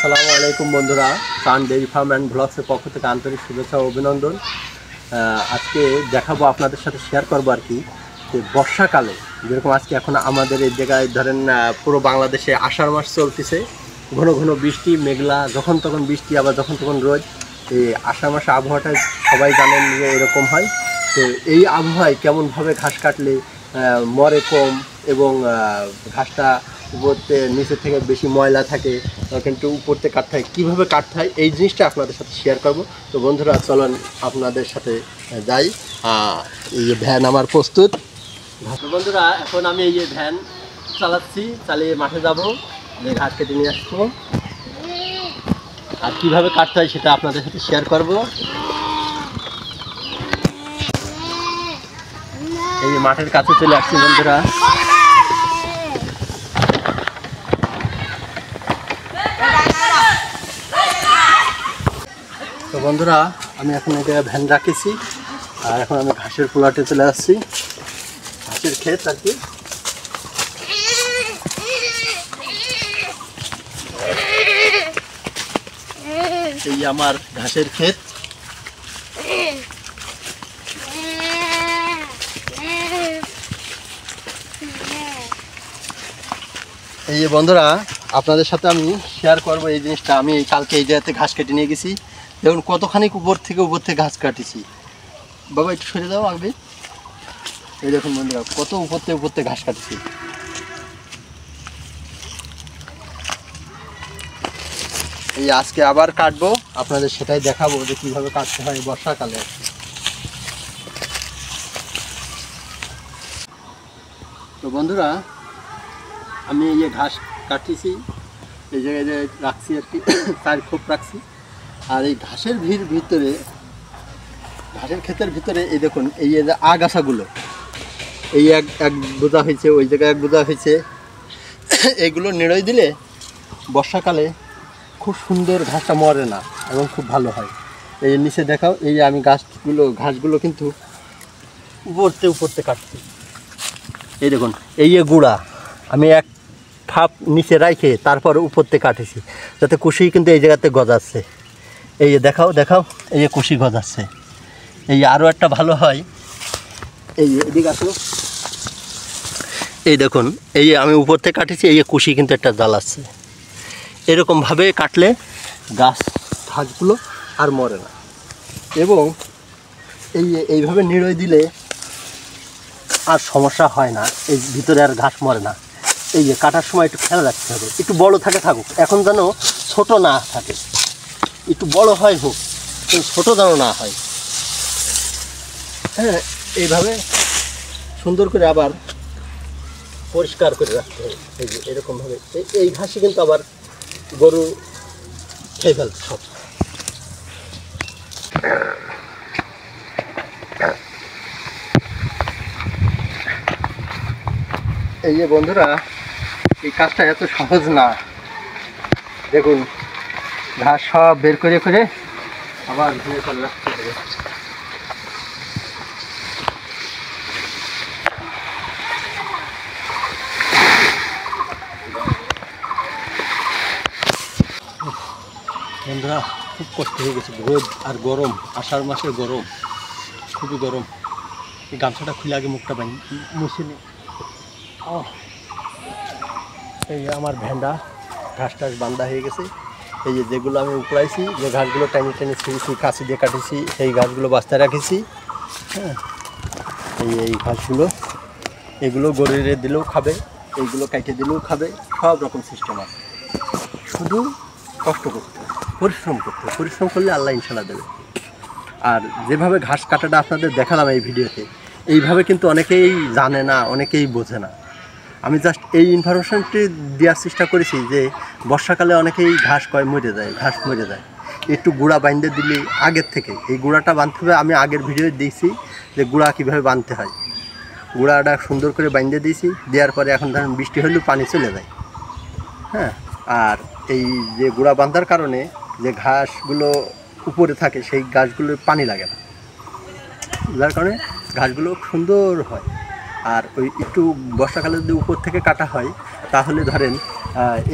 আসসালামু আলাইকুম বন্ধুরা, সান ডেইরি ফার্ম অ্যান্ড ব্লগসের পক্ষ থেকে আন্তরিক শুভেচ্ছা ও অভিনন্দন। আজকে দেখাবো আপনাদের সাথে শেয়ার করবো আর কি যে বর্ষাকালে যেরকম আজকে এখন আমাদের এই জায়গায় ধরেন পুরো বাংলাদেশে আষাঢ় মাস চলতেছে, ঘন ঘন বৃষ্টি, মেঘলা, যখন তখন বৃষ্টি আবার যখন তখন রোদ। এই আষাঢ় মাসে আবহাওয়াটা সবাই জানেন যে এরকম হয়। তো এই আবহাওয়ায় কেমনভাবে ঘাস কাটলে মরে কম এবং ঘাসটা উপরতে নিচে থেকে বেশি ময়লা থাকে, কিন্তু উপরতে কাটতে হয়, কীভাবে কাটতে হয় এই জিনিসটা আপনাদের সাথে শেয়ার করব। তো বন্ধুরা চলুন আপনাদের সাথে যাই। এই যে ভ্যান আমার প্রস্তুত। বন্ধুরা এখন আমি এই যে ভ্যান চালাচ্ছি, চালিয়ে মাঠে যাব, যে ঘাস কেটে নিয়ে আসবো আর কীভাবে কাটতে হয় সেটা আপনাদের সাথে শেয়ার করব। এই যে মাঠের কাছে চলে আসছি বন্ধুরা। তো বন্ধুরা আমি এখন এটা ভ্যান রাখেছি আর এখন আমি ঘাসের প্লটে চলে আসছি, ঘাসের ক্ষেত আর কি। এই আমার ঘাসের ক্ষেত। এই যে বন্ধুরা আপনাদের সাথে আমি শেয়ার করব এই জিনিসটা। আমি কালকে এই জায়গাতে ঘাস কেটে নিয়ে গেছি, দেখুন কতখানি উপর থেকে ঘাস কাটিছি। বাবা একটু সরে দাও আগে। এই দেখুন বন্ধুরা কত উপর থেকে ঘাস কাটিছি। এই আজকে আবার কাটবো, আপনাদের সেটাই দেখাবো যে কীভাবে কাটতে হয় বর্ষাকালে। তো বন্ধুরা আমি এই যে ঘাস কাটতেছি, এই জায়গায় যে রাখছি আর কি, তার খোপ রাখছি। আর এই ঘাসের ভিতরে, ঘাসের ক্ষেতের ভিতরে এই দেখুন এই যে আগাছাগুলো, এই এক বোঝা হয়েছে, ওই জায়গায় এক বোঝা হয়েছে। এগুলো নিড়ই দিলে বর্ষাকালে খুব সুন্দর, ঘাসটা মরে না এবং খুব ভালো হয়। এই নিচে দেখাও, এই আমি ঘাসগুলো কিন্তু উপরতে কাটছি। এই দেখুন এই যে গুঁড়া আমি এক ফাপ নিচে রাখে তারপর উপরতে কাটেছি, যাতে কুশি কিন্তু এই জায়গাতে গজাচ্ছে। এই যে দেখাও এই যে কুশি গজাচ্ছে। এই আরও একটা ভালো হয়, এই এদিকে আসো, এই দেখুন এই যে আমি উপর থেকে কাটেছি, এই যে কুশি কিন্তু একটা জ্বালাচ্ছে। এরকমভাবে কাটলে ঘাসগুলো আর মরে না। এবং এইভাবে নিড়ই দিলে আর সমস্যা হয় না, এই ভিতরে আর ঘাস মরে না। এই যে কাটার সময় একটু খেয়াল রাখতে হবে, একটু বড় থাকুক, এখন যেন ছোট না থাকে, একটু বড় হয় হোক, ছোট যেন না হয়। হ্যাঁ, এইভাবে সুন্দর করে আবার পরিষ্কার করে রাখতে হবে। এই যে এরকমভাবে এই ঘাসই কিন্তু আবার গরু খেয়ে ফেলছে সব। এই যে বন্ধুরা এই কাজটা এত সহজ না, দেখুন ঘাস সব বের করে আবার ধুয়ে ফেলে রাখতে হবে। বন্ধুরা খুব কষ্ট হয়ে গেছে, রোদ আর গরম, আষাঢ় মাসের গরম, খুবই গরম। এই গামছাটা খুলে আগে মুখটা মুছে নি। এই আমার ভেন্ডা ঘাস বান্ধা হয়ে গেছে। এই যেগুলো আমি উপড়াইছি, যে ঘাসগুলো টেনে ছিঁড়েছি, কাঁচি দিয়ে কাটেছি, সেই ঘাসগুলো বাস্তায় রাখেছি। হ্যাঁ, এই ঘাসগুলো এগুলো গরুরে দিলেও খাবে, এইগুলো কাটে দিলেও খাবে, সব রকম সিস্টেম আছে। শুধু কষ্ট করতে হবে, পরিশ্রম করতে হবে, পরিশ্রম করলে আল্লাহ ইনশাল্লাহ দেবে। আর যেভাবে ঘাস কাটাটা আপনাদের দেখালাম এই ভিডিওতে, এইভাবে কিন্তু অনেকেই জানে না, অনেকেই বোঝে না। আমি জাস্ট এই ইনফরমেশনটি দেওয়ার চেষ্টা করেছি যে বর্ষাকালে অনেকেই ঘাস মরে যায়, একটু গুঁড়া বাঁধতে দিলে আগের থেকে, এই গুঁড়াটা বাঁধতে হবে। আমি আগের ভিডিও দিয়েছি যে গুঁড়া কীভাবে বাঁধতে হয়, গুঁড়াটা সুন্দর করে বাঁধতে দিয়েছি। দেওয়ার পরে এখন ধরেন বৃষ্টি হলেও পানি চলে যায়। হ্যাঁ, আর এই যে গুঁড়া বাঁধার কারণে যে ঘাসগুলো উপরে থাকে সেই ঘাসগুলোর পানি লাগে না, যার কারণে ঘাসগুলো সুন্দর হয়। আর ওই একটু বর্ষাকালে যদি উপর থেকে কাটা হয় তাহলে ধরেন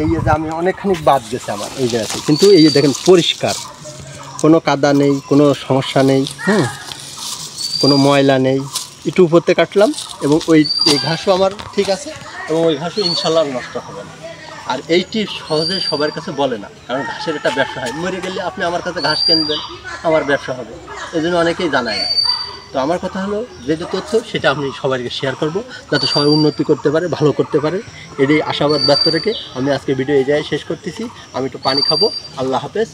এই যে আমি অনেকখানি বাদ গেছে আমার এই জায়গাতে, কিন্তু এই যে দেখেন পরিষ্কার, কোনো কাদা নেই, কোনো সমস্যা নেই, কোনো ময়লা নেই। একটু উপরতে কাটলাম এবং এই ঘাসও আমার ঠিক আছে এবং ওই ঘাসও ইনশাল্লাহ নষ্ট হবে না। আর এইটি সহজে সবার কাছে বলে না, কারণ ঘাসের একটা ব্যবসা হয়, মরে গেলে আপনি আমার কাছে ঘাস কিনবেন, আমার ব্যবসা হবে, এই জন্য অনেকেই জানায় না। তো আমার কথা হলো যেটা তথ্য সেটা আমি সবাইকে শেয়ার করব, যাতে সবাই উন্নতি করতে পারে, ভালো করতে পারে। এটাই আশাবাদ ব্যক্ত রেখে আমি আজকে ভিডিও এই জায়গায় শেষ করতেছি। আমি একটু পানি খাবো। আল্লাহ হাফেজ।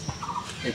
এই